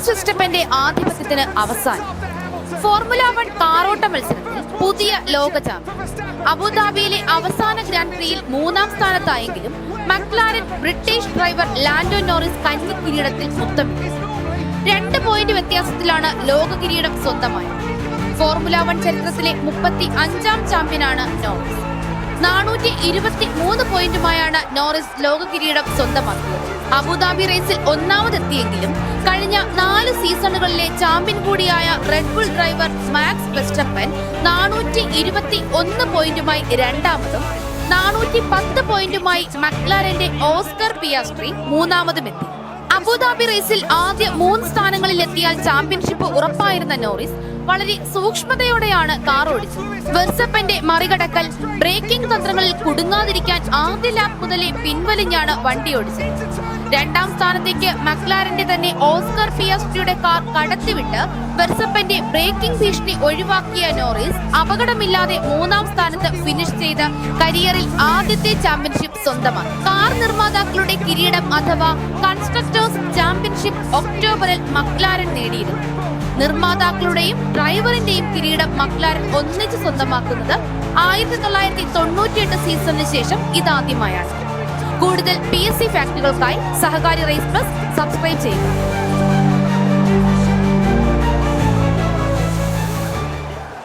Max വെസ്റ്റപ്പന്റെ ആധിപത്യത്തിന് അവസാനം. Formula 1 കാറോട്ട മത്സരത്തിൽ പുതിയ ലോക ചാമ്പ്യൻ. അബുദാബിയിലെ അവസാന ഗ്രാൻഡ് പ്രിയിൽ 3-ാം സ്ഥാനത്തായെങ്കിലും McLaren British driver Lando Norris കന്നി കിരീടത്തിൽ മുത്തമിട്ടു. 2 പോയിന്റ് വ്യത്യാസത്തിലാണ് ലോക കിരീടം സ്വന്തമായത്. ഫോർമുല 1 ചരിത്രത്തിലെ 35-ാം ചാമ്പ്യനാണ് നോറിസ്. 423 പോയിന്റുമായാണ് നോറിസ് ലോക കിരീടം സ്വന്തമാക്കിയത്. അബുദാബി റേസിൽ ഒന്നാമതെത്തിയെങ്കിലും കഴിഞ്ഞ 4 സീസണുകളിലെ ചാമ്പ്യൻ കൂടിയായ Red Bull driver Max Verstappen 421 പോയിന്റുമായി രണ്ടാമതും 410 പോയിന്റുമായി മക്ലാരന്റെ ഓസ്കർ പിയാസ്ട്രി മൂന്നാമതുമെത്തി. അബുദാബി റേസിൽ ആദ്യ 3 സ്ഥാനങ്ങളിൽ എത്തിയാൽ ചാമ്പ്യൻഷിപ്പ് ഉറപ്പായിരുന്ന നോറിസ് വളരെ സൂക്ഷ്മതയോടെയാണ് കാർ ഓടിച്ചത്. വെർസപ്പന്റെ മറികടക്കൽ, ബ്രേക്കിംഗ് തന്ത്രങ്ങളിൽ കുടുങ്ങാതിരിക്കാൻ ആദ്യ ലാപ്പ് മുതലേ പിൻവലിഞ്ഞാണ് വണ്ടി ഓടിച്ചത്. 2-ാം സ്ഥാനത്തേക്ക് മക്ലാരന്റെ തന്നെ ഓസ്കർ പിയാസ്ട്രിയുടെ കാർ കടത്തിവിട്ട് വെർസപ്പന്റെ ബ്രേക്കിംഗ് ഭീഷണി ഒഴിവാക്കിയ നോറിസ് അപകടമില്ലാതെ 3-ാം സ്ഥാനത്ത് ഫിനിഷ് ചെയ്ത് കരിയറിൽ ആദ്യത്തെ ചാമ്പ്യൻഷിപ്പ് സ്വന്തമാക്കി. കാർ നിർമ്മാതാക്കളുടെ കിരീടം അഥവാ കൺസ്ട്രക്ടേഴ്സ് ചാമ്പ്യൻഷിപ്പ് ഒക്ടോബറിൽ മക്ലാരൻ നേടിയിരുന്നു. നിർമ്മാതാക്കളുടെയും ഡ്രൈവറിന്റെയും കിരീടം മക്ലാരൻ ഒന്നിച്ച് സ്വന്തമാക്കുന്നത് 1998 സീസണിന് ശേഷം ഇതാദ്യമായാണ്. കൂടുതൽ PSC ഫാക്ടുകൾക്കായി സഹകാരി റേസ് പ്ലസ് സബ്സ്ക്രൈബ് ചെയ്യുക.